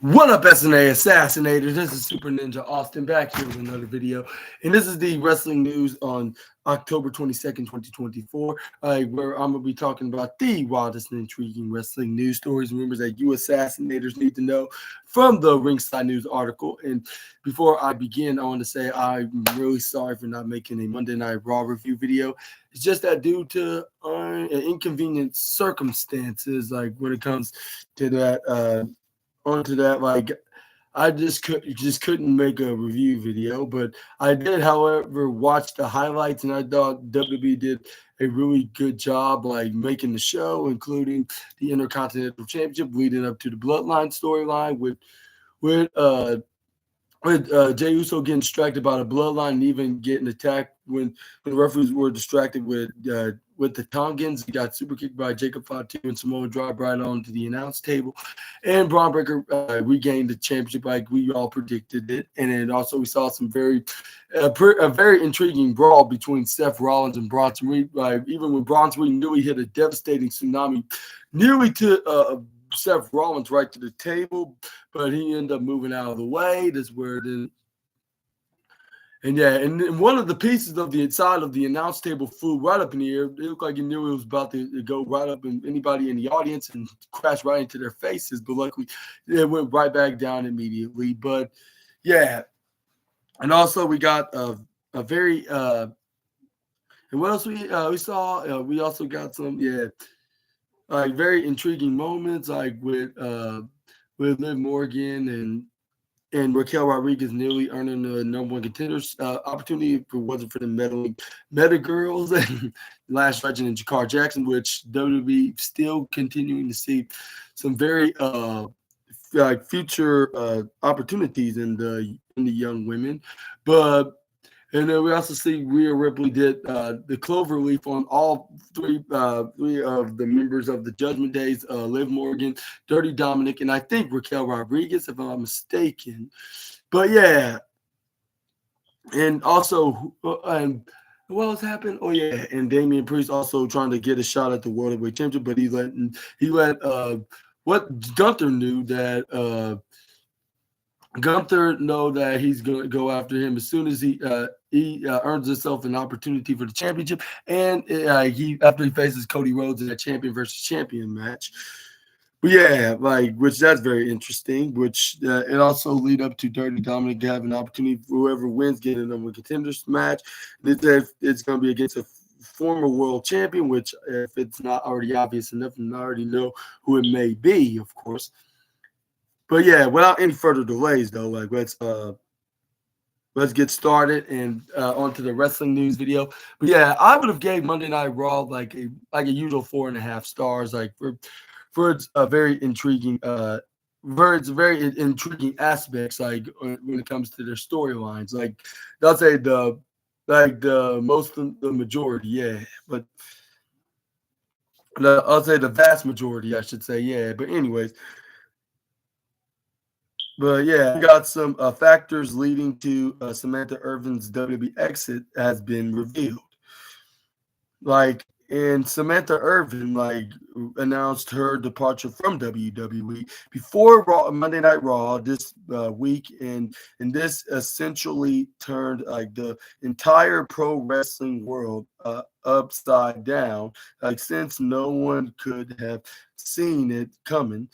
What up, SNA Assassinators? This is Super Ninja Austin back here with another video. And this is the wrestling news on October 22nd, 2024, where I'm going to be talking about the wildest and intriguing wrestling news stories and rumors that you Assassinators need to know from the Ringside News article. And before I begin, I want to say I'm really sorry for not making a Monday Night Raw review video. It's just that due to inconvenient circumstances, like when it comes to that, onto that, like I just couldn't make a review video, but I did, however, watch the highlights, and I thought WWE did a really good job, like making the show, including the Intercontinental Championship leading up to the Bloodline storyline with uh Jey Uso getting distracted by the bloodline and even getting attacked when the referees were distracted with the Tongans. He got super kicked by Jacob Fatu and Samoa dropped right onto the announce table. And Braun Breaker regained the championship like we all predicted it. And then also we saw some a very intriguing brawl between Seth Rollins and Bronson Reed. Even when Bronson Reed nearly hit a devastating tsunami, nearly to Seth Rollins right to the table, but he ended up moving out of the way. That's where it is. And yeah, and one of the pieces of the inside of the announce table flew right up in the air. It looked like he knew it was about to go right up in anybody in the audience and crash right into their faces. But luckily, it went right back down immediately. But yeah, and also we got a very and what else we saw? We also got some like very intriguing moments, like with Liv Morgan and Raquel Rodriguez nearly earning the number one contenders opportunity if it wasn't for the meddling Meta Girls and Lash Legend and Jakar Jackson, which WWE still continuing to see some very like future opportunities in the young women, but. And then we also see Rhea Ripley did the clover leaf on all three of the members of the Judgment Days, Liv Morgan, Dirty Dominic, and I think Raquel Rodriguez, if I'm not mistaken. But yeah, and also, and what else happened? Oh yeah, and Damian Priest also trying to get a shot at the World Heavyweight Championship, but he let what Gunther knew that. Gunther know that he's going to go after him as soon as he earns himself an opportunity for the championship, and he after he faces Cody Rhodes in a champion versus champion match. But yeah, like which that's very interesting. Which it also lead up to Dirty Dominic to have an opportunity for whoever wins getting them a contenders match. It's going to be against a former world champion, which if it's not already obvious enough, and I already know who it may be, of course. But yeah, without any further delays, though, like let's get started and onto the wrestling news video. But yeah, I would have gave Monday Night Raw like a usual 4.5 stars, like for its very intriguing very intriguing aspects, like when it comes to their storylines. Like I'll say the majority, yeah, but I'll say the vast majority, I should say, yeah. But anyways. But yeah, we got some factors leading to Samantha Irvin's WWE exit has been revealed. Like, and Samantha Irvin announced her departure from WWE before Monday Night Raw this week, and this essentially turned like the entire pro wrestling world upside down. Like, since no one could have seen it coming.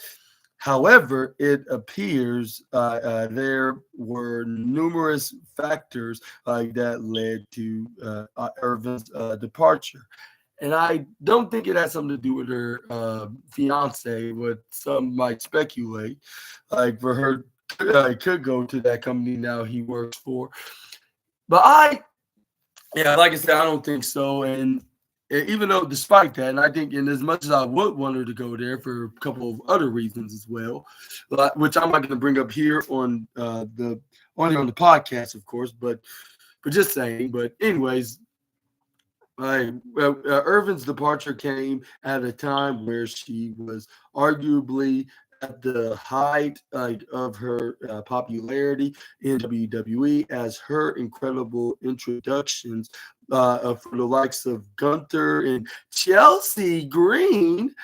However, it appears there were numerous factors that led to Irvin's departure. And I don't think it has something to do with her fiance, but some might speculate. Like for her, could go to that company now he works for. But like I said, I don't think so. And even though, despite that, and I think, and as much as I would want her to go there for a couple of other reasons as well, which I'm not going to bring up here on the podcast, of course, but just saying. But anyways, Irvin's departure came at a time where she was arguably at the height of her popularity in WWE, as her incredible introductions for the likes of Gunther and Chelsea Green,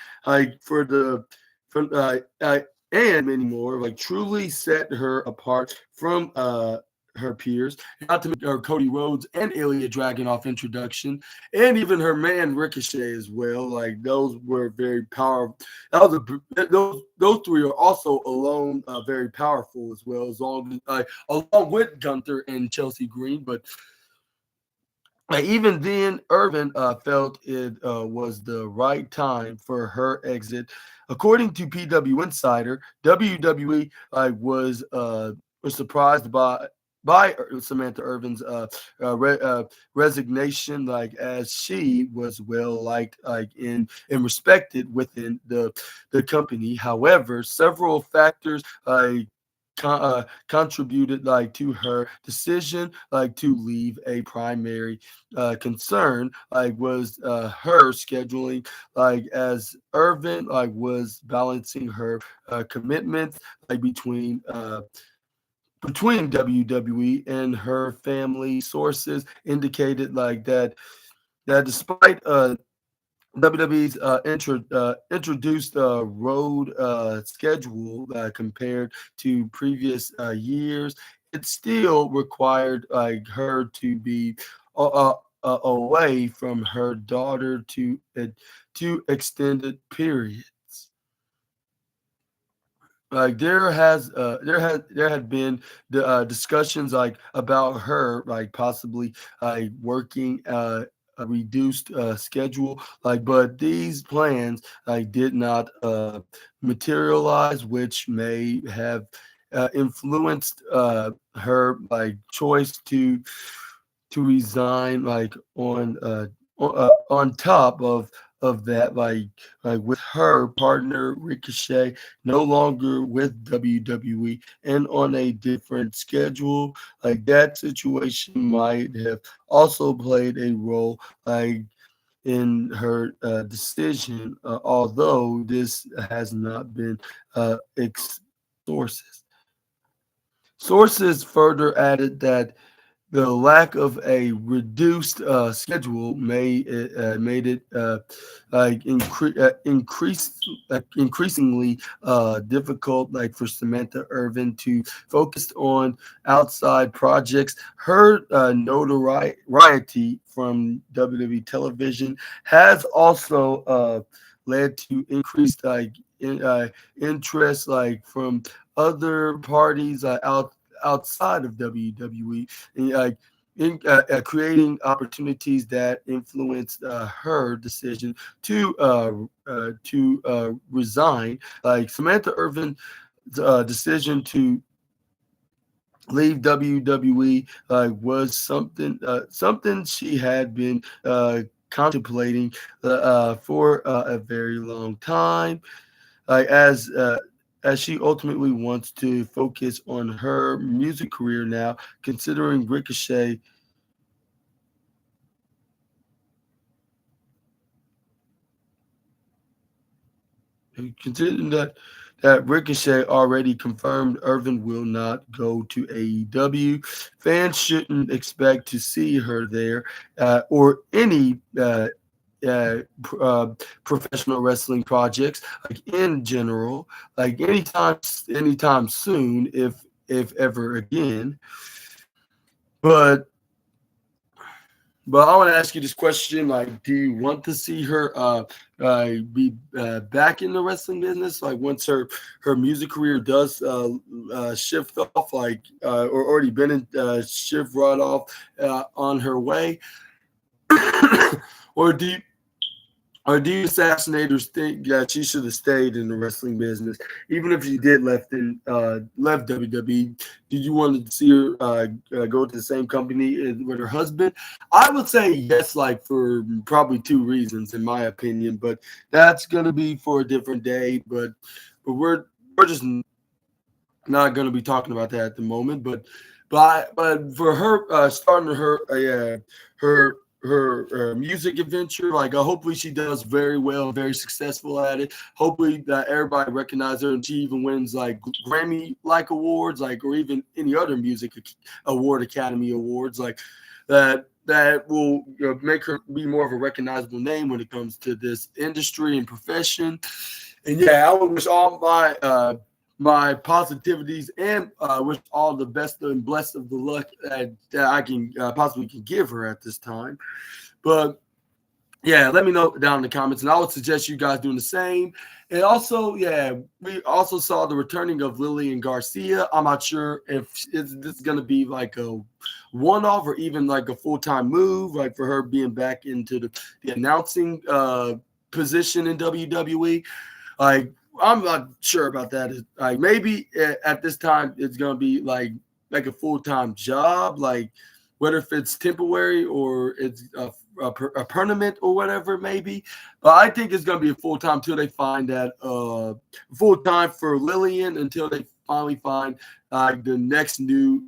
and many more, like truly set her apart from her peers. Not to mention her Cody Rhodes and Ilya Dragunov introduction, and even her man Ricochet as well. Like those were very powerful. Those three are also alone very powerful as well, as long along with Gunther and Chelsea Green, but. Even then, Irvin felt it was the right time for her exit. According to PW Insider, WWE was surprised by Samantha Irvin's resignation, like as she was well liked, like and respected within the company. However, several factors contributed like to her decision like to leave. A primary concern like was her scheduling, like as Irvin like was balancing her commitments like between WWE and her family. Sources indicated like that despite WWE's introduced road schedule compared to previous years, it still required like her to be away from her daughter to extended periods. Like there had been the discussions like about her like possibly like working a reduced schedule, like but these plans like did not materialize, which may have influenced her like choice to resign. Like on top of that, like with her partner Ricochet no longer with WWE and on a different schedule, like that situation might have also played a role like in her decision, although this has not been sources. Sources further added that the lack of a reduced schedule made it increasingly difficult, like for Samantha Irvin to focus on outside projects. Her notoriety from WWE television has also led to increased interest, like from other parties outside of WWE, and creating opportunities that influenced her decision to resign. Like Samantha Irvin's decision to leave WWE was something she had been contemplating for a very long time, like as she ultimately wants to focus on her music career now, considering Ricochet. Considering that Ricochet already confirmed Irvin will not go to AEW, fans shouldn't expect to see her there or any professional wrestling projects like in general, like anytime soon, if ever again. But I want to ask you this question: like, do you want to see her be back in the wrestling business? Like, once her music career does shift off, like, or already been in shift right off on her way, or do you? Or do you assassinators think that she should have stayed in the wrestling business, even if she did left WWE? Did you want to see her go to the same company with her husband? I would say yes, like for probably two reasons, in my opinion. But that's gonna be for a different day. But we're just not gonna be talking about that at the moment. But for her starting her music adventure. Like, hopefully she does very well, very successful at it. Hopefully that everybody recognizes her and she even wins like Grammy like awards, like or even any other music award, Academy Awards, like that will make her be more of a recognizable name when it comes to this industry and profession. And yeah, I would wish all my my positivities and wish all the best and blessed of the luck that I can possibly can give her at this time. But yeah, let me know down in the comments, and I would suggest you guys doing the same. And also, yeah, we also saw the returning of Lillian Garcia. I'm not sure if this is going to be like a one-off or even like a full-time move, like for her being back into the announcing position in WWE. Like, I'm not sure about that. Like, maybe at this time it's going to be like a full-time job, like whether if it's temporary or it's a permanent or whatever, maybe. But I think it's going to be a full time until they find that full time for Lillian, until they finally find the next new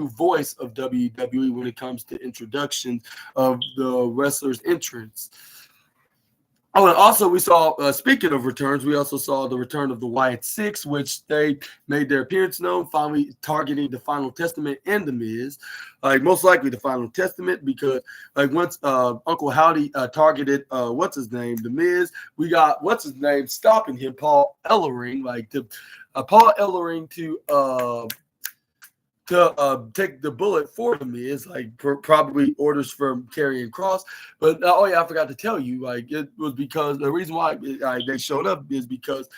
voice of WWE when it comes to introduction of the wrestlers' entrance. Oh, and also we saw, speaking of returns, we also saw the return of the Wyatt Six, which they made their appearance known, finally targeting the Final Testament and The Miz. Like, most likely the Final Testament, because like once Uncle Howdy targeted, what's his name, The Miz, we got, what's his name, stopping him, Paul Ellering, like Paul Ellering to take the bullet for The Miz, like probably orders from Karrion Kross. But oh yeah, I forgot to tell you, like it was because the reason why they showed up is because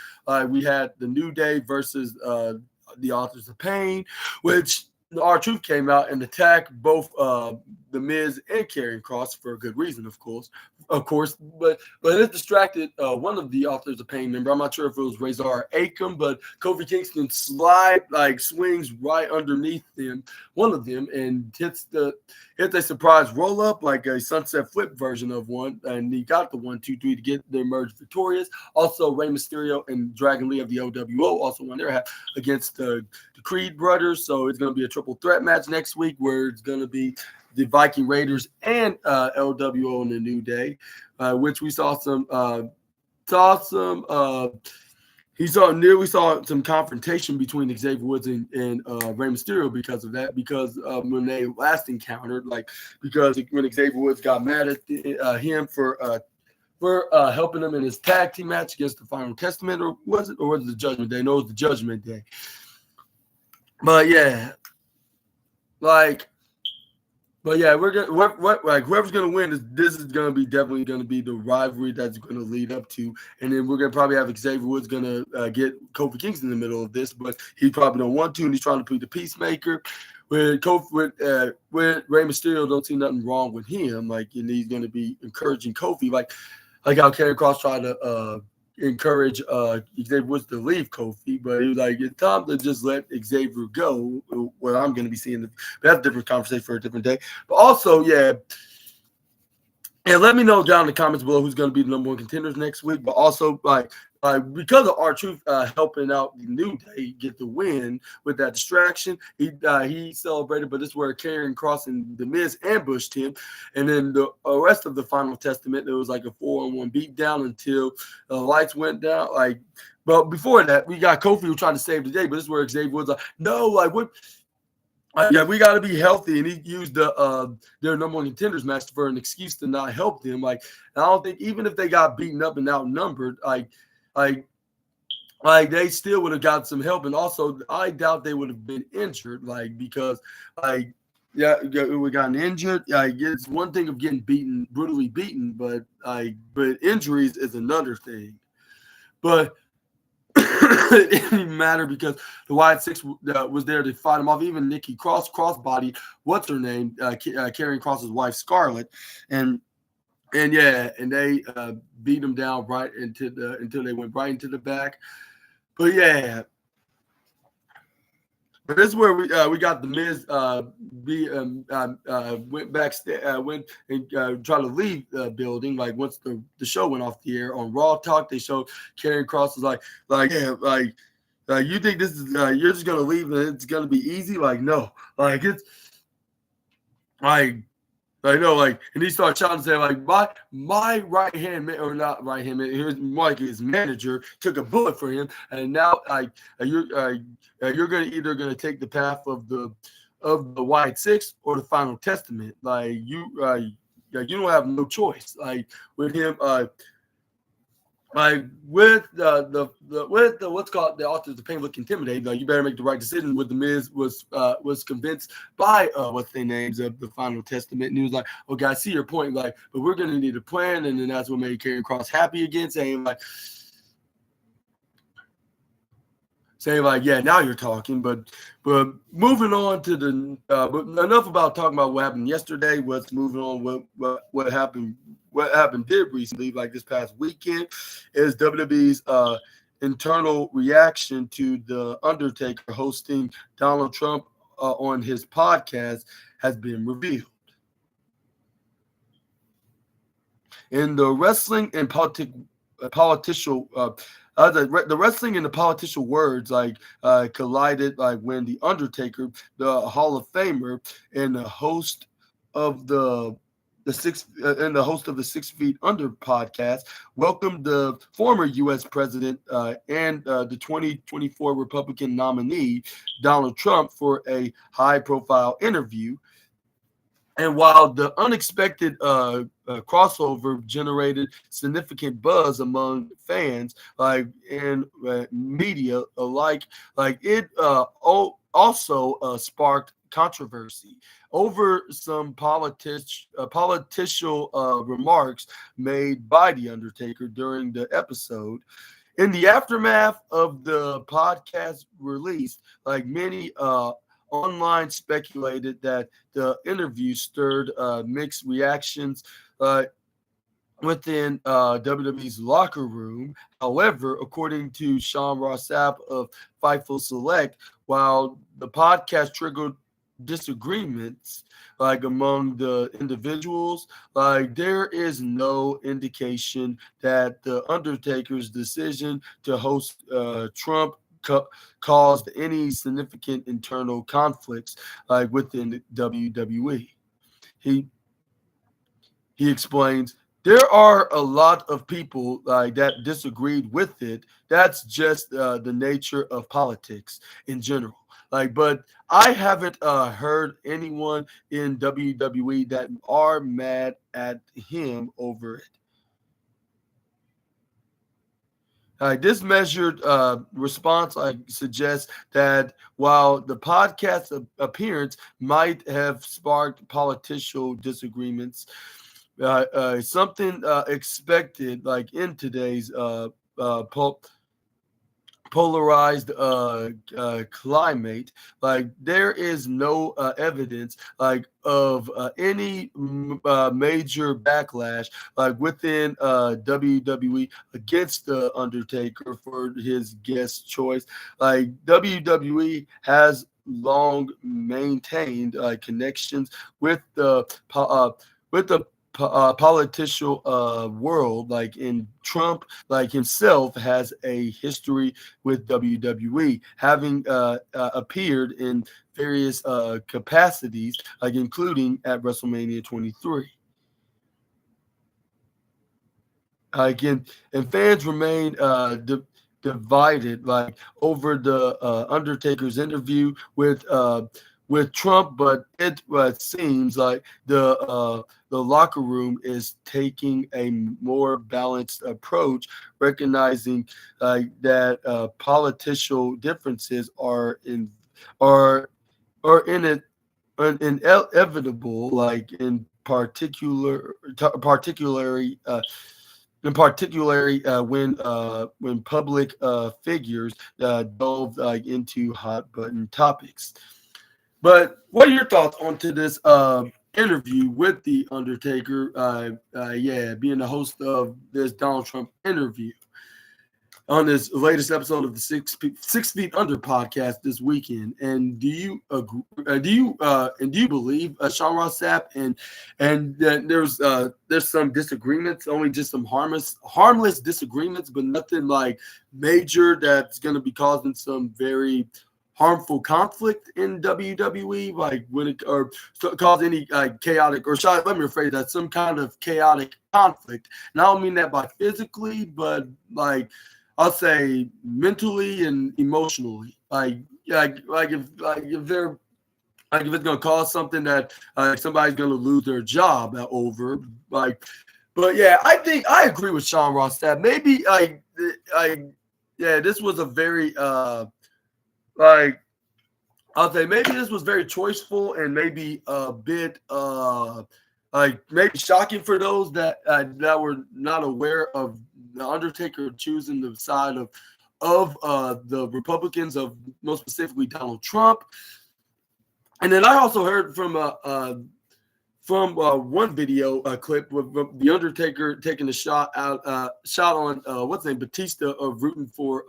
we had the New Day versus the Authors of Pain, which R-Truth came out and attacked both The Miz and Karrion Kross for a good reason, of course. But it distracted one of the Authors of Pain member. I'm not sure if it was Razor Akam, but Kofi Kingston swings right underneath one of them, and hits a surprise roll up, like a sunset flip version of one, and he got the 1-2-3 to get the emerge victorious. Also, Rey Mysterio and Dragon Lee of the OWO also won their half against the Creed brothers. So it's going to be a triple threat match next week, where it's going to be the Viking Raiders and LWO in the New Day, which we saw some we saw some confrontation between Xavier Woods and Rey Mysterio because of that, because when they last encountered, because when Xavier Woods got mad at him for helping him in his tag team match against the Final Testament, or was it the Judgment Day? No, it was the Judgment Day. But yeah, whoever's gonna win this is gonna be definitely gonna be the rivalry that's gonna lead up to, and then we're gonna probably have Xavier Woods gonna get Kofi Kingston in the middle of this, but he probably don't want to, and he's trying to be the peacemaker. With Rey Mysterio, don't see nothing wrong with him, and he's gonna be encouraging Kofi, like how Karrion Kross tried to encourage Xavier Woods to leave Kofi, but he was like, it's time to just let Xavier go. Well, I'm going to be seeing but that's a different conversation for a different day. But also, let me know down in the comments below who's going to be the number one contenders next week. But also, because of R-Truth helping out the New Day get the win with that distraction, he celebrated. But this is where Karrion Kross and The Miz ambushed him, and then the rest of the Final Testament, there was like a 4-on-1 beatdown until the lights went down. But before that, we got Kofi who tried to save the day. But this is where Xavier was like, no, what? We got to be healthy, and he used their number one contenders match for an excuse to not help them. I don't think, even if they got beaten up and outnumbered, they still would have got some help. And also, I doubt they would have been injured, because we gotten injured. It's one thing of getting brutally beaten, but injuries is another thing. But it didn't even matter, because the Wyatt Six was there to fight him off. Even Nikki crossbody, what's her name, Karrion Kross's wife, Scarlett, and they beat him down right until they went right into the back. But but this is where we got The Miz went and tried to leave the building. Once the show went off the air on Raw Talk, they showed Karrion Kross was you think this is you're just gonna leave and it's gonna be easy? No, it's I know, and he started shouting, saying, my right hand man, or not right hand man, here's his manager took a bullet for him, and now you're either gonna take the path of the Wyatt Six or the Final Testament. You don't have no choice. With him, like with the what's called the authors of Pain Look Intimidate, like you better make the right decision. With the Miz was convinced by what's their names of the Final Testament, and he was like, okay, I see your point, like, but we're gonna need a plan, and then that's what made Karrion Kross happy again, saying like, yeah, now you're talking. But moving on to the but enough about talking about what happened yesterday. Let's move on. What happened? What happened did recently, like this past weekend, is WWE's internal reaction to the Undertaker hosting Donald Trump on his podcast has been revealed. In the wrestling and political the wrestling and the political words collided, like when the Undertaker, the Hall of Famer and the host of the 6 Feet Under podcast, welcomed the former U.S. president and the 2024 Republican nominee Donald Trump for a high-profile interview. And while the unexpected crossover generated significant buzz among fans, like and media alike, like it also sparked controversy over some political remarks made by the Undertaker during the episode. In the aftermath of the podcast release, like many online speculated that the interview stirred mixed reactions within WWE's locker room. However, according to Sean Ross Sapp of Fightful Select, while the podcast triggered disagreements like among the individuals, like there is no indication that the Undertaker's decision to host Trump caused any significant internal conflicts like within the WWE. He explains, there are a lot of people like that disagreed with it. That's just the nature of politics in general. Like, but I haven't heard anyone in WWE that are mad at him over it. This measured response suggests that while the podcast appearance might have sparked political disagreements, something expected like in today's polarized climate, like there is no evidence like of any major backlash like within WWE against the Undertaker for his guest choice. Like WWE has long maintained connections with the political world, like in Trump, like himself, has a history with WWE, having appeared in various capacities, like including at WrestleMania 23. Again, and fans remain divided, like over the Undertaker's interview with Trump, but it seems like the locker room is taking a more balanced approach, recognizing that political differences are inevitable, like particularly when public figures delve into hot button topics. But what are your thoughts onto this interview with the Undertaker? Being the host of this Donald Trump interview on this latest episode of the Six Feet Under podcast this weekend. And do you agree? Do you believe Sean Ross Sapp and there's some disagreements, only just some harmless disagreements, but nothing like major that's going to be causing some very harmful conflict in WWE, like when it or cause any chaotic, or let me rephrase that, some kind of chaotic conflict. And I don't mean that by physically, but like I'll say mentally and emotionally. Like if they're like if it's gonna cause something that somebody's gonna lose their job over, like But yeah, I think I agree with Sean Ross that maybe yeah, this was a very like I'll say maybe this was very choiceful and maybe a bit like maybe shocking for those that were not aware of the Undertaker choosing the side of the Republicans, of most specifically Donald Trump. And then I also heard from one video clip with the Undertaker taking a shot on what's his name, Batista, of rooting for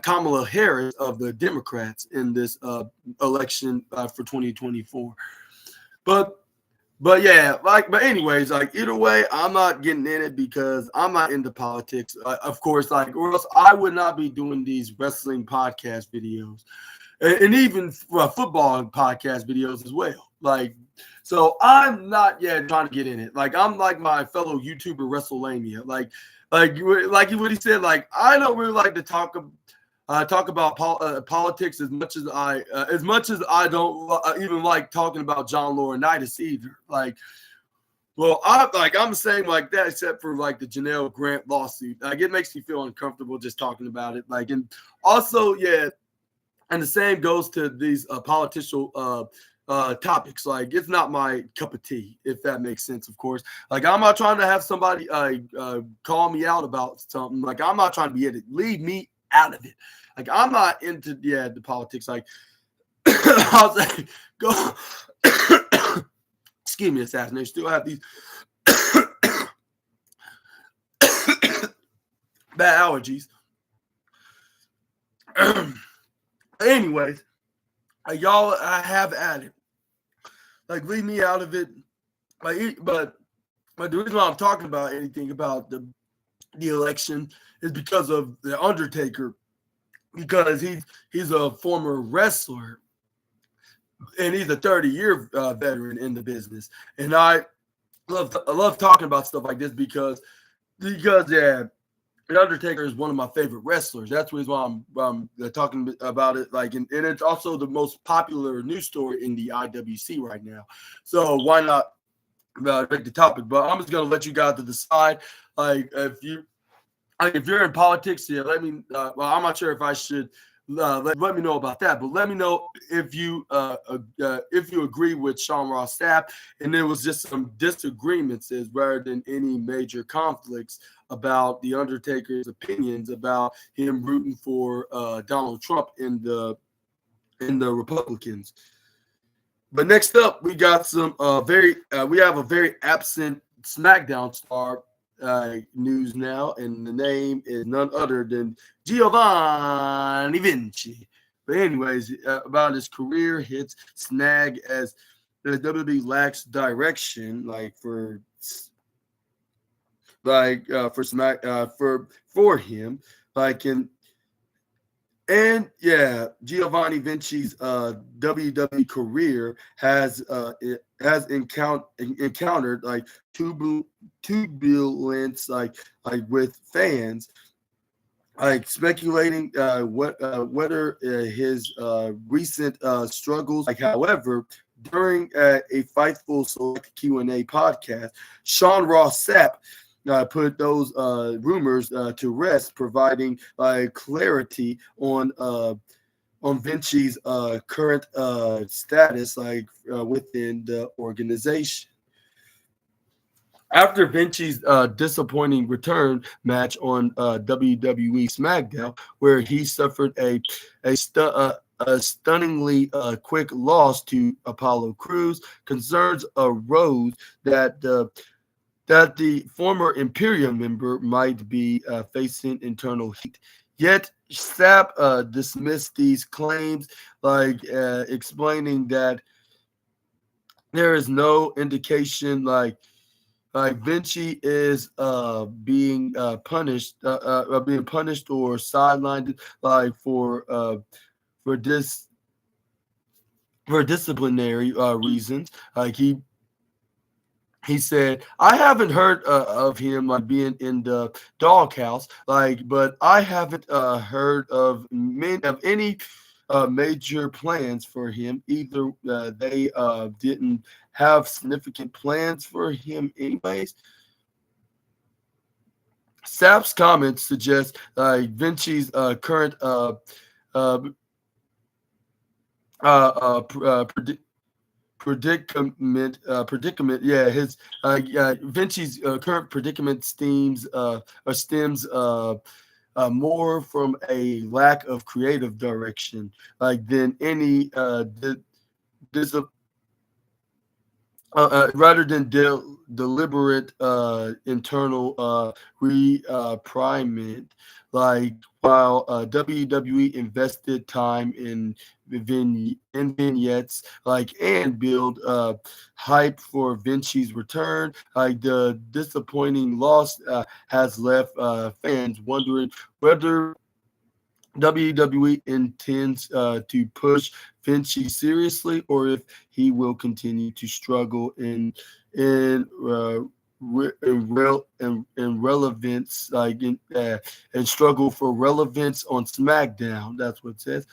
Kamala Harris of the Democrats in this election for 2024. But yeah, but anyways, either way, I'm not getting in it because I'm not into politics. Of course, or else I would not be doing these wrestling podcast videos, and even football podcast videos as well. So I'm not yet trying to get in it. I'm like my fellow YouTuber WrestleMania. Like what he said. I don't really like to talk about politics as much as I don't even like talking about John Laurinaitis either. I'm saying like that, except for the Janelle Grant lawsuit. It makes me feel uncomfortable just talking about it. And also, yeah, and the same goes to these political topics. It's not my cup of tea, if that makes sense, of course. I'm not trying to have somebody call me out about something. I'm not trying to be in it. Leave me out of it. I'm not into the politics. I'll say go excuse me, Assassinators. Still have these bad allergies. Anyways, y'all, I have at it. Leave me out of it. But the reason why I'm talking about anything about the election is because of the Undertaker, because he's a former wrestler and he's a 30-year veteran in the business, and I love talking about stuff like this because yeah, the Undertaker is one of my favorite wrestlers. That's the reason why I'm talking about it. And it's also the most popular news story in the IWC right now. So why not make the topic? But I'm just gonna let you guys decide. If you're in politics, yeah, let me. Well, I'm not sure if I should. Let me know about that. But let me know if you agree with Sean Ross Sapp, and there was just some disagreements rather than any major conflicts about the Undertaker's opinions about him rooting for Donald Trump in the Republicans. But next up, we got some we have a very absent SmackDown star news now, and the name is none other than Giovanni Vinci. But anyways, about his career hits snag as the WWE lacks direction, for him, and yeah, Giovanni Vinci's WWE career has encountered turbulence with fans speculating whether his recent struggles. However, during a Fightful Select Q&A podcast, Sean Ross Sapp put those rumors to rest, providing clarity on Vinci's current status within the organization. After Vinci's disappointing return match on WWE SmackDown, where he suffered a stunningly quick loss to Apollo Crews, concerns arose that the former Imperium member might be facing internal heat. Yet Sapp dismissed these claims, explaining that there is no indication Vinci is being punished or sidelined for disciplinary reasons. He said, I haven't heard of him being in the doghouse, but I haven't heard of any major plans for him either. They didn't have significant plans for him anyways. Sapp's comments suggest Vinci's current uh, prediction predicament. Yeah, his Vinci's current predicament stems more from a lack of creative direction, than any dis- rather than deliberate internal reprinement. Like while WWE invested time in vignettes, and build hype for Vinci's return, the disappointing loss has left fans wondering whether WWE intends to push Vinci seriously, or if he will continue to struggle in relevance, and struggle for relevance on SmackDown. That's what it says.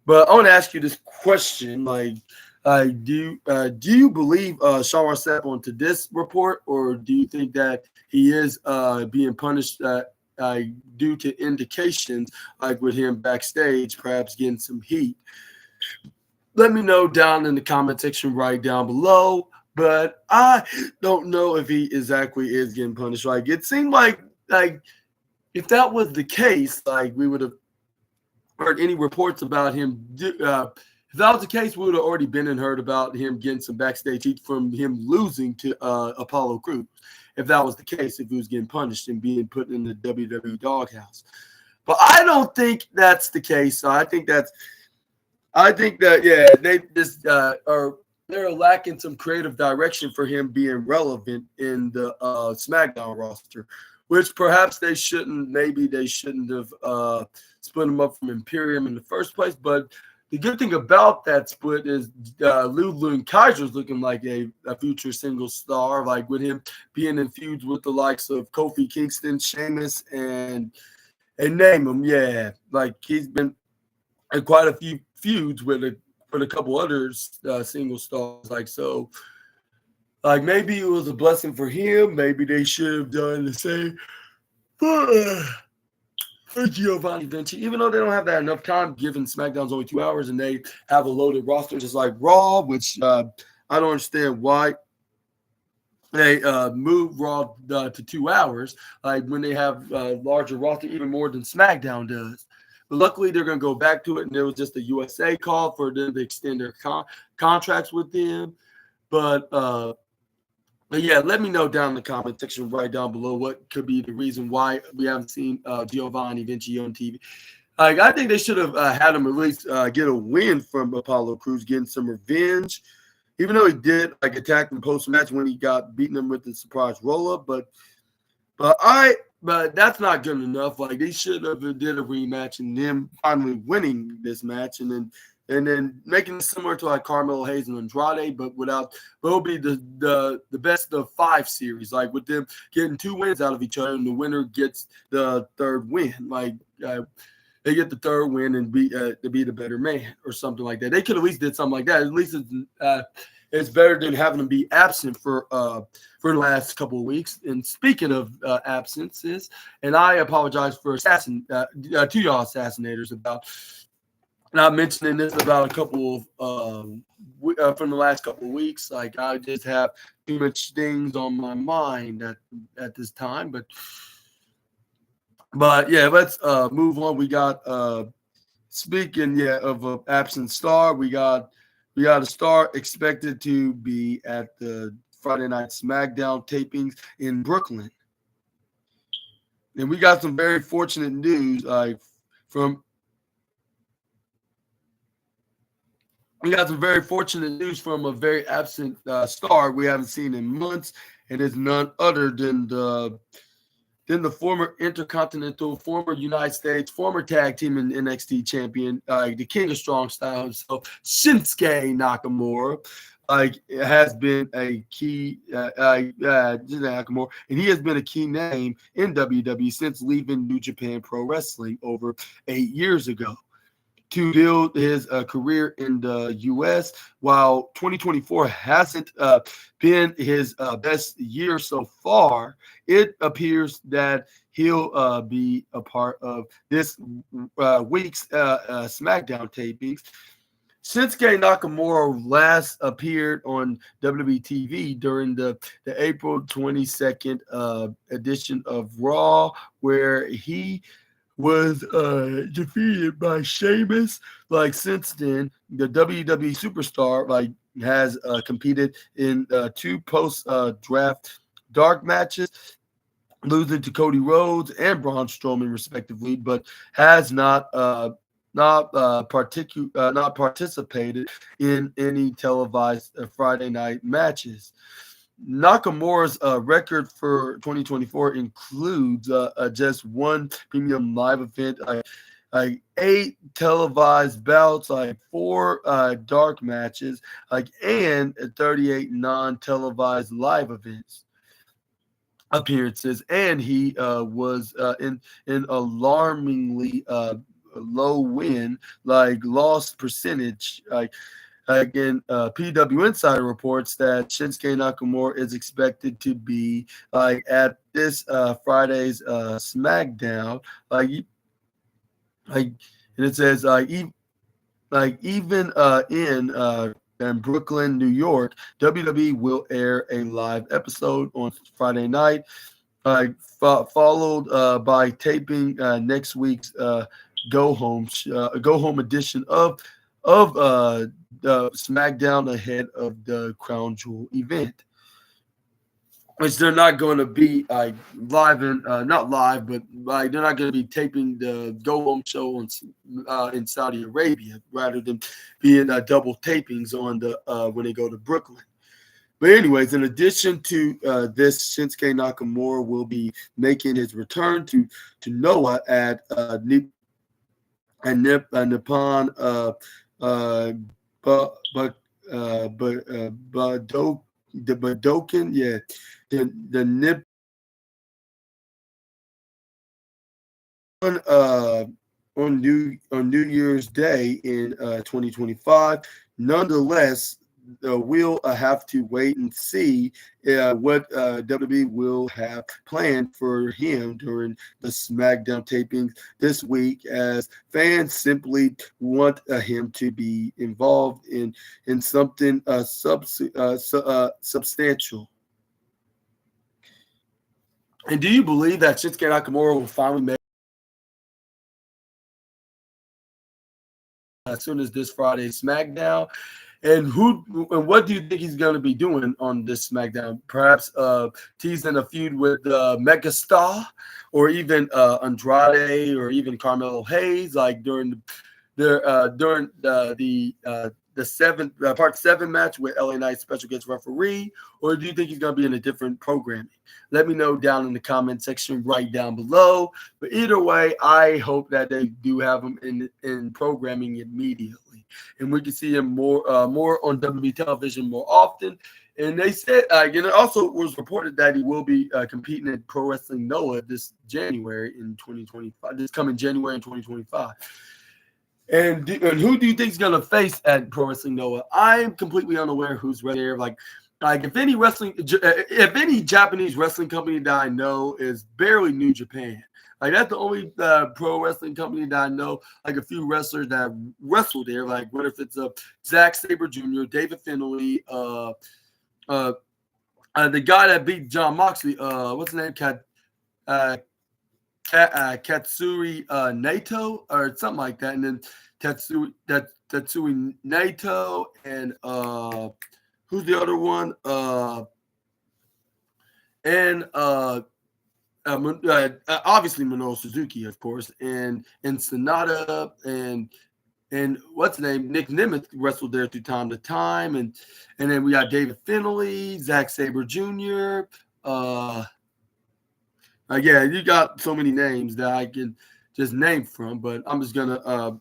But I want to ask you this question: do you believe Sean Ross Sapp onto this report, or do you think that he is being punished due to indications with him backstage, perhaps getting some heat? Let me know down in the comment section right down below. But I don't know if he exactly is getting punished. It seemed like if that was the case, we would have heard any reports about him. If that was the case, we would have already been and heard about him getting some backstage heat from him losing to Apollo Crews. If that was the case, if he was getting punished and being put in the WWE doghouse. But I don't think that's the case. So I think that they just they're lacking some creative direction for him being relevant in the SmackDown roster, which perhaps they shouldn't. Maybe they shouldn't have split him up from Imperium in the first place. But the good thing about that split is Lulu Kaiser's looking like a future single star, with him being in feuds with the likes of Kofi Kingston, Sheamus, and name them. Yeah, he's been in quite a few feuds with a couple other single stars. Maybe it was a blessing for him. Maybe they should have done the same for Giovanni Vinci, even though they don't have that enough time, given SmackDown's only 2 hours and they have a loaded roster just like Raw, which I don't understand why they move Raw to 2 hours, when they have larger roster, even more than SmackDown does. But luckily, they're going to go back to it, and there was just a USA call for them to extend their contracts with them. But yeah, let me know down in the comment section right down below what could be the reason why we haven't seen Giovanni Vinci on TV. I think they should have had him at least get a win from Apollo Crews, getting some revenge, even though he did attack him post-match when he got beaten him with the surprise roll-up. But that's not good enough. They should have did a rematch and them finally winning this match, and then making it similar to Carmelo Hayes and Andrade, but it'll be the best of 5 series, with them getting 2 wins out of each other, and the winner gets the 3rd win. They get the 3rd win and to be the better man or something like that. They could at least did something like that. At least it's better than having them be absent for the last couple of weeks. And speaking of absences, and I apologize for to y'all Assassinators about not mentioning this about a couple of from the last couple of weeks. I just have too much things on my mind at this time. But yeah, let's move on. We got speaking of an absent star, we got a star expected to be at the Friday Night SmackDown tapings in Brooklyn. And we got some very fortunate news from a very absent star we haven't seen in months, and it's none other than the former Intercontinental, former United States, former tag team and NXT champion, the King of Strong Style himself, Shinsuke Nakamura. Has been a key Nakamura, and he has been a key name in WWE since leaving New Japan Pro Wrestling over 8 years ago. to build his career in the U.S. While 2024 hasn't been his best year so far, it appears that he'll be a part of this week's SmackDown tapings. Shinsuke Nakamura last appeared on WWE TV during the April 22nd edition of Raw, where he was defeated by Sheamus. Like since then, the WWE superstar has competed in two post draft dark matches, losing to Cody Rhodes and Braun Strowman respectively, but has not participated in any televised Friday night matches. Nakamura's record for 2024 includes just one premium live event, like 8 televised bouts, like 4 dark matches, and 38 non-televised live events appearances, and he was in alarmingly low win, loss percentage. Again, PW Insider reports that Shinsuke Nakamura is expected to be at this Friday's SmackDown. And it says even in Brooklyn, New York, WWE will air a live episode on Friday night, followed by taping next week's go home edition of the SmackDown ahead of the Crown Jewel event, which they're not going to be live and not live, but they're not going to be taping the go home show in Saudi Arabia rather than being double tapings on the when they go to Brooklyn. But anyways, in addition to this, Shinsuke Nakamura will be making his return to Noah at Nippon Budokan, the Nippon on New Year's Day in 2025. Nonetheless, we'll have to wait and see what WWE will have planned for him during the SmackDown tapings this week, as fans simply want him to be involved in something substantial. And do you believe that Shinsuke Nakamura will finally make as soon as this Friday's SmackDown? And what do you think he's going to be doing on this SmackDown? Perhaps teasing a feud with Megastar, or even Andrade, or even Carmelo Hayes, during the Part 7 match with LA Knight special guest referee? Or do you think he's going to be in a different programming? Let me know down in the comment section right down below. But either way, I hope that they do have him in programming immediately, and we can see him more on WWE television more often. And they said, it also was reported that he will be competing in Pro Wrestling Noah this January in 2025, this coming January in 2025. And who do you think is going to face at Pro Wrestling Noah? I'm completely unaware who's right there. If any Japanese wrestling company that I know is barely New Japan. That's the only pro wrestling company that I know. A few wrestlers that wrestle there, what if it's Zack Sabre Jr., David Finlay, the guy that beat John Moxley, what's his name? Katsuri Naito or something like that, and then Tatsui Naito, and who's the other one? Obviously Minoru Suzuki, of course, and Sonata, and what's his name? Nick Nemeth wrestled there from time to time, and then we got David Finlay, Zack Sabre Jr. You got so many names that I can just name from, but I'm just gonna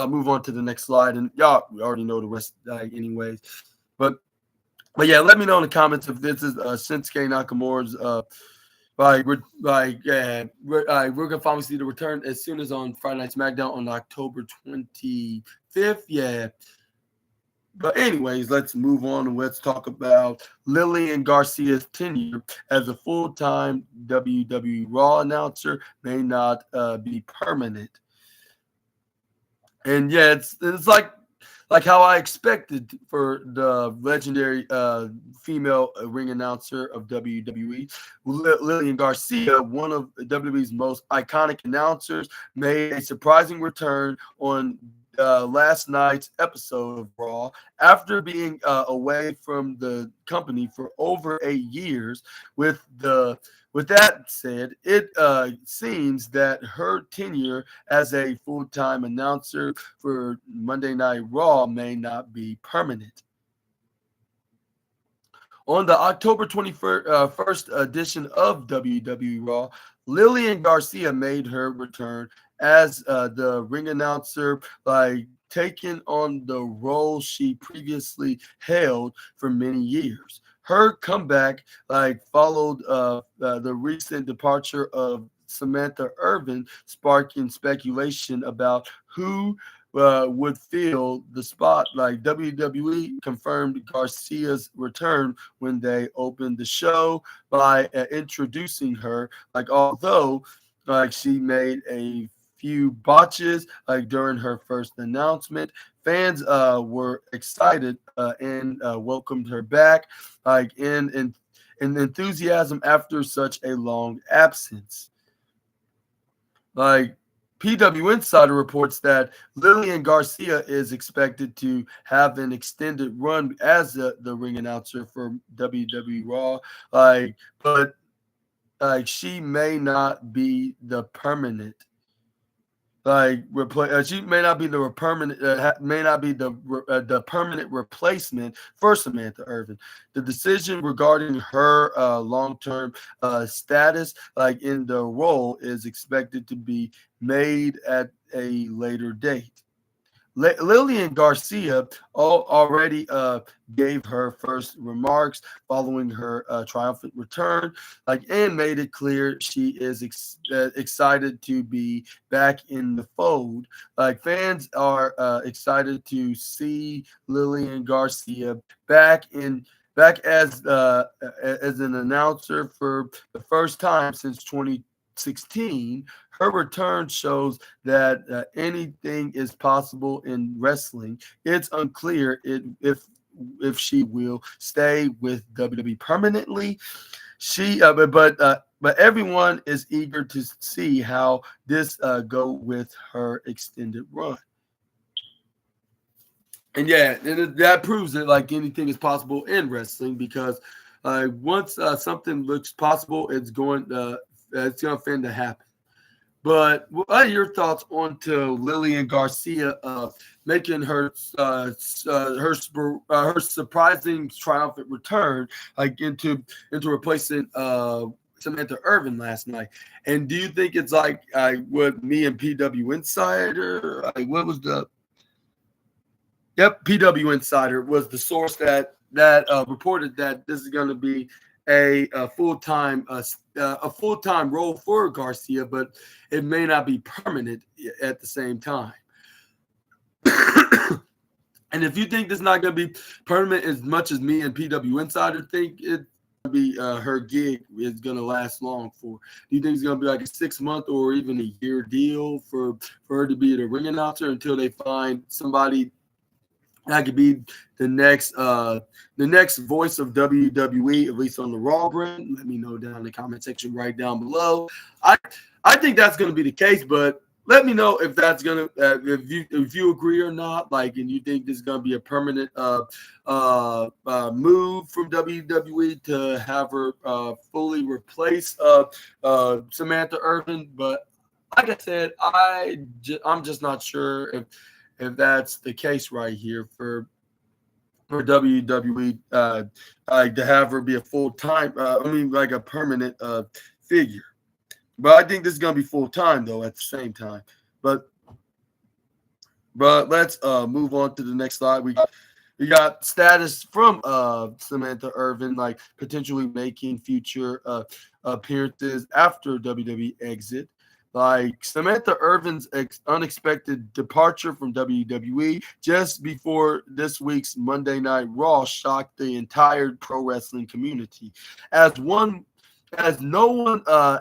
move on to the next slide, and y'all already know the rest, anyways. But yeah, let me know in the comments if this is Shinsuke Nakamura's we're gonna finally see the return as soon as on Friday Night SmackDown on October 25th. Yeah. But anyways, let's move on and let's talk about Lillian Garcia's tenure as a full-time WWE Raw announcer may not be permanent. And yeah, it's like how I expected for the legendary female ring announcer of WWE, Lillian Garcia, one of WWE's most iconic announcers, made a surprising return on last night's episode of Raw after being away from the company for over 8 years. With that said, it seems that her tenure as a full-time announcer for Monday Night Raw may not be permanent. On the October 21st edition of WWE Raw, Lillian Garcia made her return as the ring announcer, taking on the role she previously held for many years. Her comeback followed the recent departure of Samantha Irvin, sparking speculation about who would fill the spot. WWE confirmed Garcia's return when they opened the show by introducing her. Although she made a few botches during her first announcement, fans were excited and welcomed her back in enthusiasm after such a long absence. PW Insider reports that Lillian Garcia is expected to have an extended run as the ring announcer for WWE Raw, but she may not be the permanent. She may not be the permanent replacement for Samantha Irvin. The decision regarding her long-term status in the role is expected to be made at a later date. Lillian Garcia already gave her first remarks following her triumphant return, and made it clear she is excited to be back in the fold. Fans are excited to see Lillian Garcia back as an announcer for the first time since 2016. Her return shows that anything is possible in wrestling. It's unclear if she will stay with WWE permanently. But everyone is eager to see how this go with her extended run. And yeah, that proves that anything is possible in wrestling, because once something looks possible, it's going to finna to happen. But what are your thoughts on to Lillian Garcia making her surprising triumphant return into replacing Samantha Irvin last night? And do you think it's what me and PW Insider what was the PW Insider was the source that reported that this is going to be a full-time role for Garcia, but it may not be permanent at the same time. And if you think this is not going to be permanent as much as me and PW Insider think it be her gig is going to last long for, do you think it's going to be a 6-month or even a year deal for her to be the ring announcer until they find somebody that could be the next voice of WWE, at least on the Raw brand? Let me know down in the comment section right down below. I think that's going to be the case, but let me know if that's going to if you agree or not. And you think this is going to be a permanent move from WWE to have her fully replace Samantha Irvin. But like I said, I'm just not sure if that's the case right here for WWE to have her be a full-time, a permanent figure. But I think this is going to be full-time, though, at the same time. But let's move on to the next slide. We got status from Samantha Irvin, potentially making future appearances after WWE exit. Like Samantha Irvin's unexpected departure from WWE just before this week's Monday Night Raw shocked the entire pro wrestling community, as one as no one uh,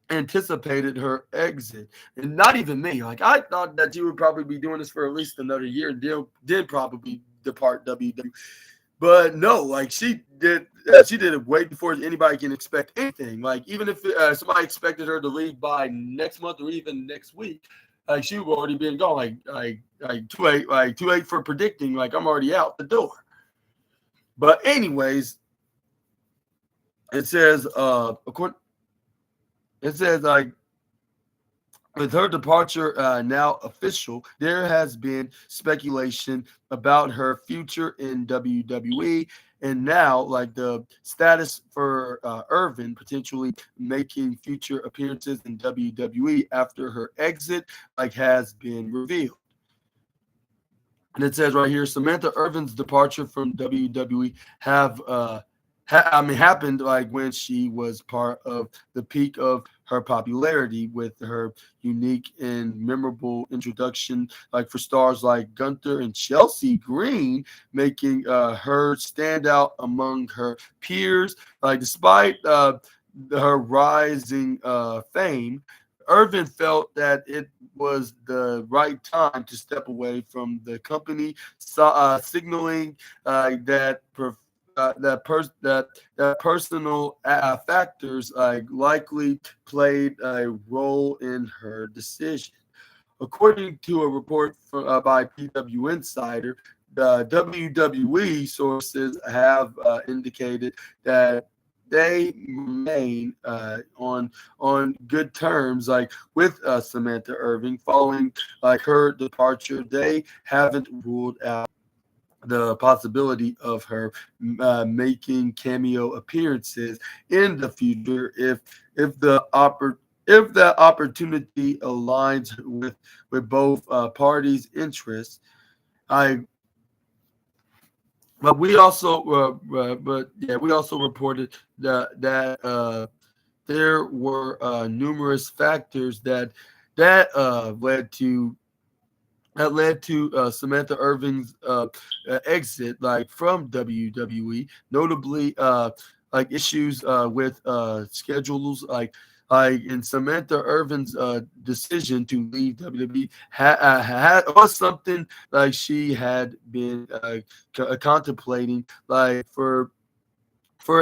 anticipated her exit, and not even me. Like I thought that you would probably be doing this for at least another year, and did probably depart WWE. But no, like she did it way before anybody can expect anything. Like even if somebody expected her to leave by next month or even next week, like she would already been gone. Like too late for predicting. Like I'm already out the door. But anyways, it says like with her departure now official, there has been speculation about her future in WWE, and now like the status for Irvin potentially making future appearances in WWE after her exit like has been revealed. And it says right here, Samantha Irvin's departure from WWE happened like when she was part of the peak of her popularity with her unique and memorable introduction, like for stars like Gunther and Chelsea Green, making her stand out among her peers. Like despite her rising fame, Irvin felt that it was the right time to step away from the company, signaling that that personal factors likely played a role in her decision. According to a report by PW Insider, the WWE sources have indicated that they remain on good terms like with Samantha Irvin following like her departure. They haven't ruled out the possibility of her making cameo appearances in the future if the opportunity aligns with both parties' interests. I But we also we also reported that there were numerous factors that led to Samantha Irvin's exit, like from WWE, notably like issues with schedules, like in Samantha Irvin's decision to leave WWE was something like she had been contemplating like for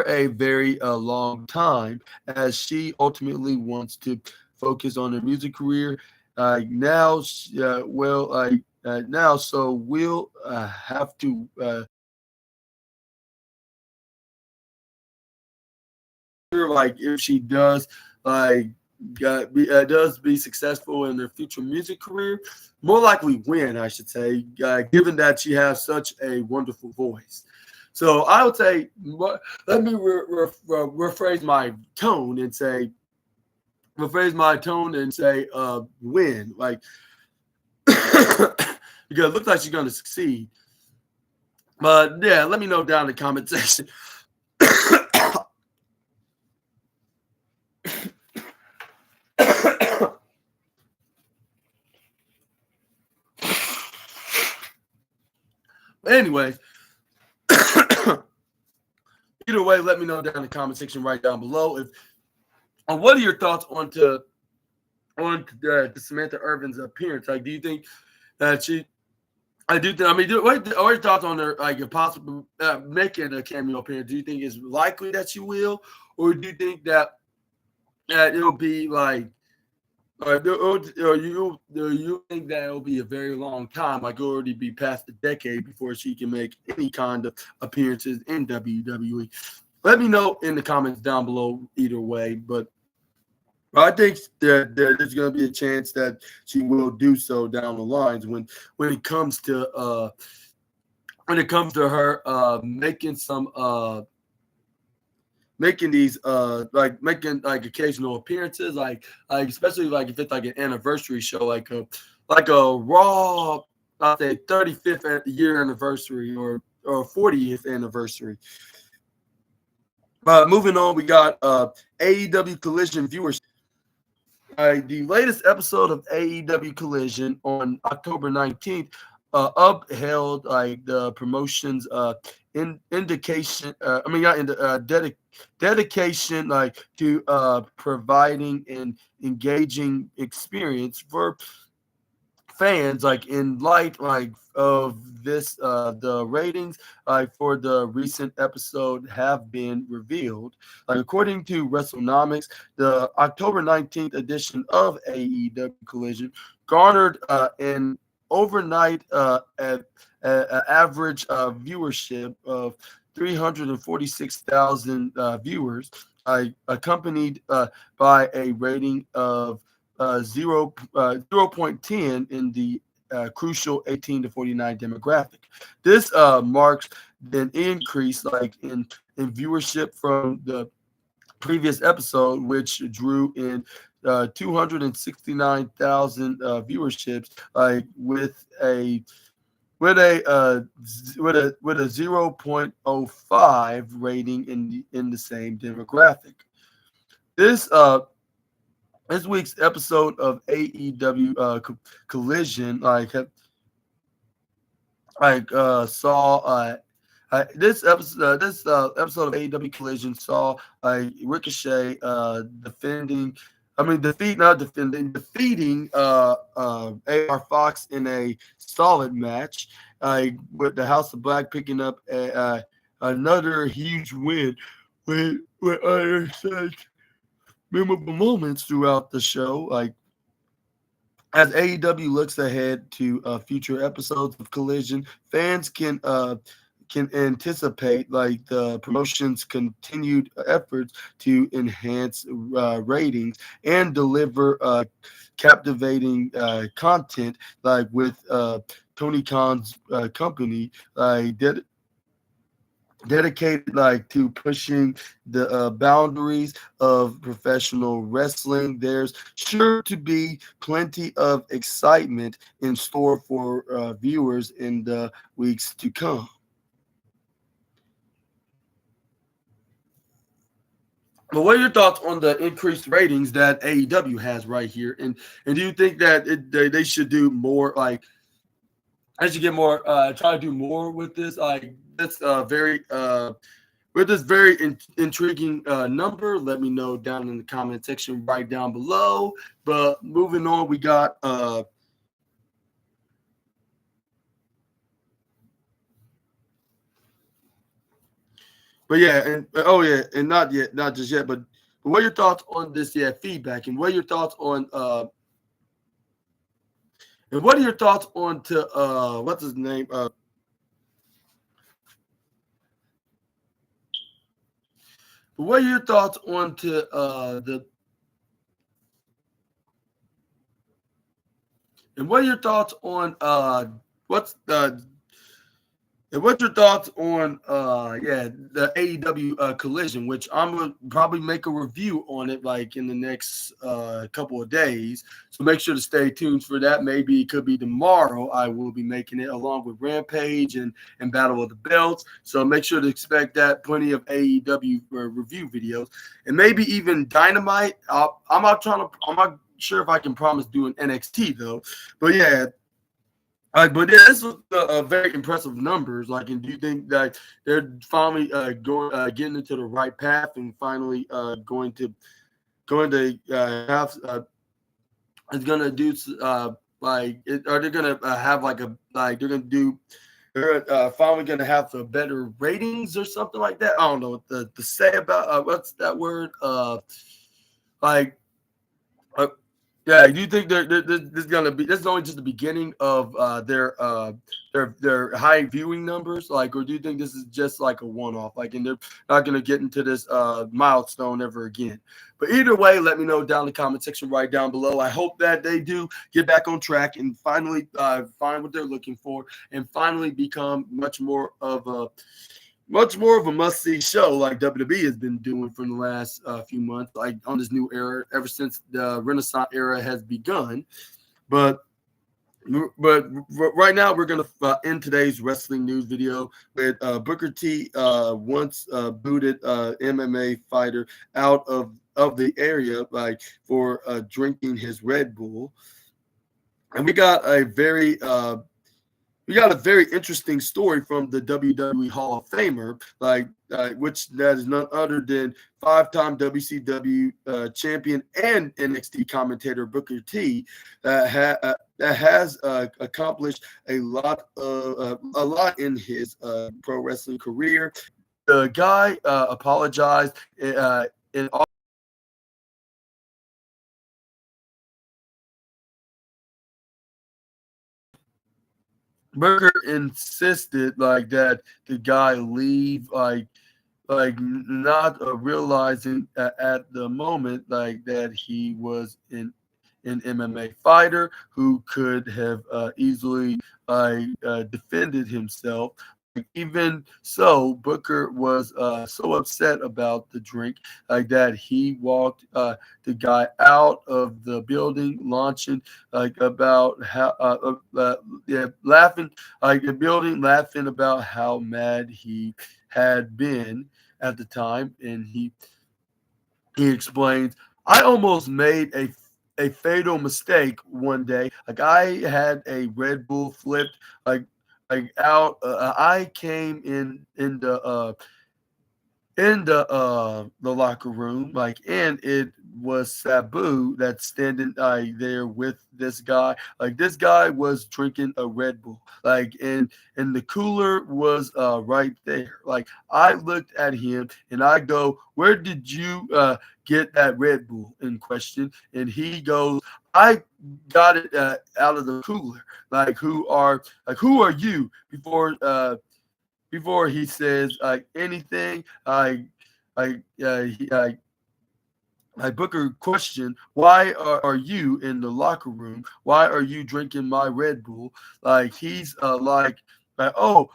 a very long time, as she ultimately wants to focus on her music career. Now, so we'll have to like if she does like does be successful in her future music career, more likely win, I should say, given that she has such a wonderful voice. So I would say, let me rephrase my tone and say, win, like because it looks like she's going to succeed. But yeah, let me know down in the comment section. Anyways, either way, let me know down in the comment section right down below if what are your thoughts on Samantha Irvin's appearance? Like, do you think that she? I do think. I mean, what are your thoughts on her like a possible making a cameo appearance? Do you think it's likely that she will, or do you think that it'll be like? Or you think that it'll be a very long time, like it'll already be past a decade before she can make any kind of appearances in WWE? Let me know in the comments down below either way, but I think that there's going to be a chance that she will do so down the lines when it comes to her making these making like occasional appearances, like especially like if it's like an anniversary show, like a Raw, I'll say 35th year anniversary or 40th anniversary. Moving on, we got AEW Collision viewers. The latest episode of AEW Collision on October 19th upheld like the promotion's indication. I mean, not in the dedication like to providing an engaging experience for fans, like in light like of this the ratings for the recent episode have been revealed. Like according to WrestleNomics, the October 19th edition of AEW Collision garnered an overnight average viewership of 346,000 viewers, accompanied by a rating of 0.10 in the crucial 18 to 49 demographic. This marks an increase like in viewership from the previous episode, which drew in 269,000 viewerships, like with a 0.05 rating in the same demographic. This this week's episode of AEW Collision saw this episode of AEW Collision saw Ricochet defeating AR Fox in a solid match, with the House of Black picking up another huge win with other such memorable moments throughout the show. Like as AEW looks ahead to future episodes of Collision, fans can anticipate like the promotion's continued efforts to enhance ratings and deliver captivating content, like with Tony Khan's company dedicated like to pushing the boundaries of professional wrestling. There's sure to be plenty of excitement in store for viewers in the weeks to come. But what are your thoughts on the increased ratings that AEW has right here? And do you think that they should do more, like I should get more, try to do more with this? Like that's very with this very intriguing number. Let me know down in the comment section right down below. But moving on, we got but yeah, and and not yet, not just yet, but what are your thoughts on this? Yeah, feedback, and what are your thoughts on and what are your thoughts on to what's his name? What are your thoughts on to the and what are your thoughts on what's the and what's your thoughts on the AEW Collision, which I'm gonna probably make a review on it like in the next couple of days. So make sure to stay tuned for that. Maybe it could be tomorrow. I will be making it along with Rampage and Battle of the Belts. So make sure to expect that. Plenty of AEW review videos, and maybe even Dynamite. I'm not sure if I can promise doing NXT though. But yeah. But yeah, this was very impressive numbers. Like, and do you think that they're finally getting into the right path and finally going to have is going to do are they going to have like a like they're going to do they're finally going to have the better ratings or something like that? I don't know what to say about what's that word like. Yeah, do you think this is gonna be? This is only just the beginning of their high viewing numbers, like, or do you think this is just like a one-off, like, and they're not gonna get into this milestone ever again? But either way, let me know down in the comment section right down below. I hope that they do get back on track and finally find what they're looking for and finally become much more of a must-see show like WWE has been doing for the last few months, like on this new era, ever since the Renaissance era has begun. But But right now, we're going to end today's wrestling news video with Booker T once booted MMA fighter out of the area, like for drinking his Red Bull. And we got a very interesting story from the WWE Hall of Famer, like which that is none other than five-time WCW champion and NXT commentator Booker T, that has accomplished a lot in his pro wrestling career. The guy apologized in Burger insisted like that the guy leave not realizing at the moment like that he was an MMA fighter who could have easily defended himself. Even so, Booker was so upset about the drink like that he walked the guy out of the building, launching like about how yeah, laughing like the building, laughing about how mad he had been at the time, and he explains, I almost made a fatal mistake one day. Like I had a Red Bull flipped out. I came in the locker room, like, and it was Sabu that's standing there with this guy. Like this guy was drinking a Red Bull, like, and the cooler was right there. Like I looked at him and I go, where did you get that Red Bull in question? And he goes, I got it out of the cooler. Who are you? Before he says anything, I Booker question, why are you in the locker room? Why are you drinking my Red Bull? Like he's oh,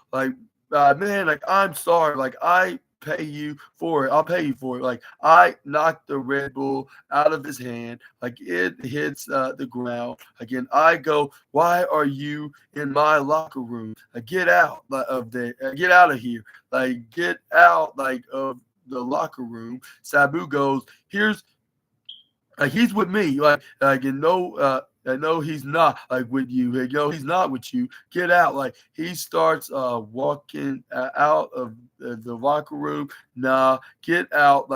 man, like I'm sorry, like I pay you for it. I'll pay you for it. Like I knocked the Red Bull out of his hand, like it hits the ground. Again, I go, why are you in my locker room? Get out of there. Get out of here. Like get out of the locker room. Sabu goes, he's with me. I know he's not with you. No, he's not with you. Get out. Like he starts walking out of the locker room. Nah, get out.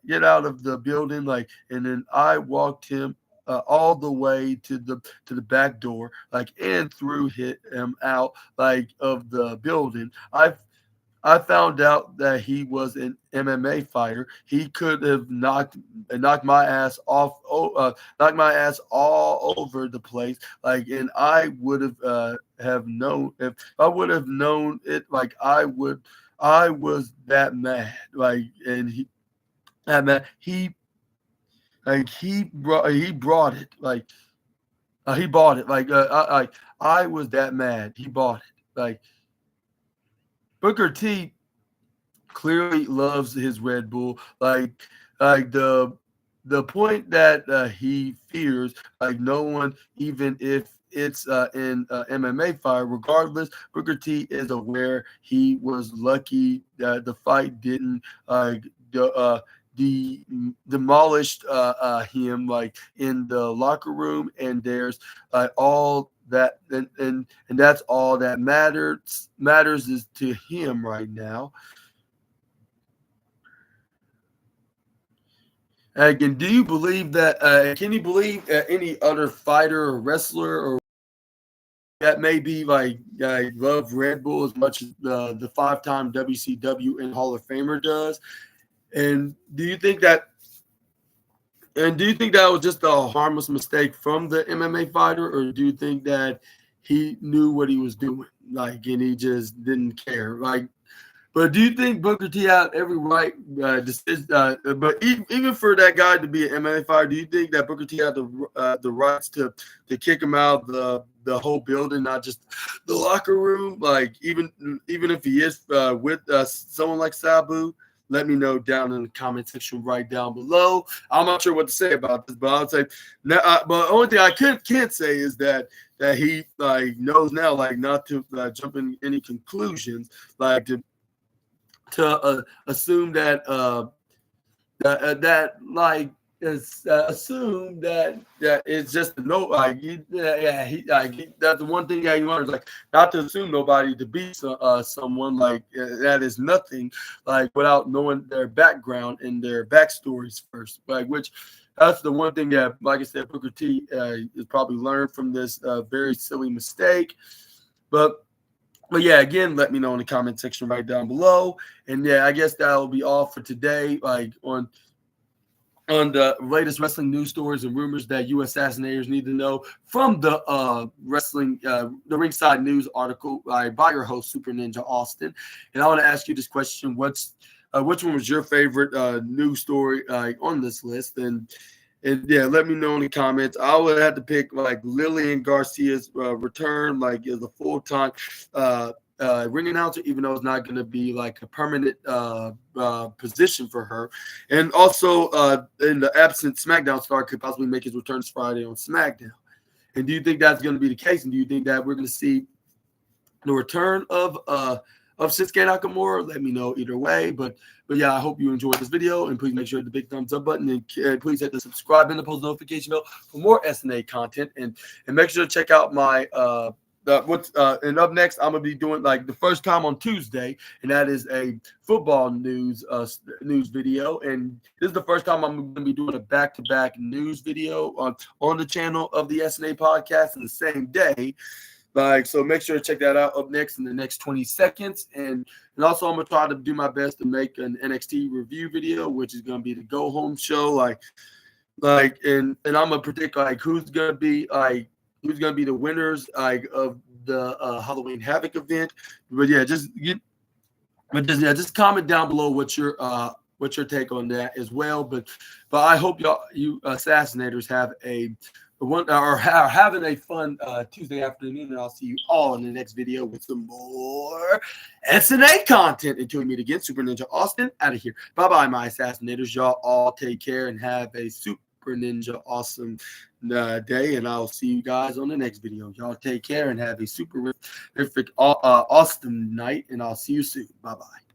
Get out of the building. And then I walked him all the way to the back door, and threw him out of the building. I found out that he was an MMA fighter. He could have knocked my ass off, knocked my ass all over the place. And I would have known if I would have known it. I was that mad. And he brought it. He bought it. I was that mad. He bought it. Booker T clearly loves his Red Bull. The point that he fears, no one, even if it's in MMA fight, regardless, Booker T is aware he was lucky that the fight didn't demolished him in the locker room, and there's all that, and that's all that matters is to him right now. Again, do you believe that? Can you believe any other fighter or wrestler or that may be love Red Bull as much as the five-time WCW and Hall of Famer does? And do you think that? And do you think that was just a harmless mistake from the MMA fighter, or do you think that he knew what he was doing, and he just didn't care? But do you think Booker T had every right decision? But even for that guy to be an MMA fighter, do you think that Booker T had the rights to kick him out of the whole building, not just the locker room? Even if he is with someone like Sabu, let me know down in the comment section right down below. I'm not sure what to say about this, but I'll say now. But the only thing I can't say is that he like knows now, like not to jump in any conclusions, like to assume that that like is assume that it's just a no, like that's the one thing that he learns, like not to assume nobody to be someone like that is nothing, like without knowing their background and their backstories first, like which that's the one thing that, like I said, Booker T has probably learned from this very silly mistake. But yeah, again, let me know in the comment section right down below. And yeah, I guess that'll be all for today. Like on the latest wrestling news stories and rumors that you Assassinators need to know from the wrestling, the Ringside News article by your host, Super Ninja Austin. And I want to ask you this question: which one was your favorite news story on this list? And yeah, let me know in the comments. I would have to pick like Lillian Garcia's return, like as a full-time ring announcer, even though it's not going to be like a permanent position for her. And also in the absent SmackDown star could possibly make his return Friday on SmackDown. And do you think that's going to be the case? And do you think that we're going to see the return of Shinsuke Nakamura? Let me know either way. But yeah, I hope you enjoyed this video, and please make sure to hit the big thumbs up button, and please hit the subscribe and the post notification bell for more SNA content, and make sure to check out my and up next I'm gonna be doing like the first time on Tuesday, and that is a football news video, and this is the first time I'm gonna be doing a back-to-back news video on the channel of the SNA podcast in the same day. Like, so make sure to check that out up next in the next 20 seconds. And also I'm going to try to do my best to make an NXT review video, which is going to be the go home show. And I'm going to predict like who's going to be the winners of the Halloween Havoc event. But yeah, just comment down below what your take on that as well. But I hope you Assassinators have having a fun Tuesday afternoon, and I'll see you all in the next video with some more SNA content. Until we meet again, Super Ninja Austin out of here. Bye-bye, my Assassinators. Y'all all take care and have a Super Ninja awesome day, and I'll see you guys on the next video. Y'all take care and have a super terrific awesome night, and I'll see you soon. Bye-bye.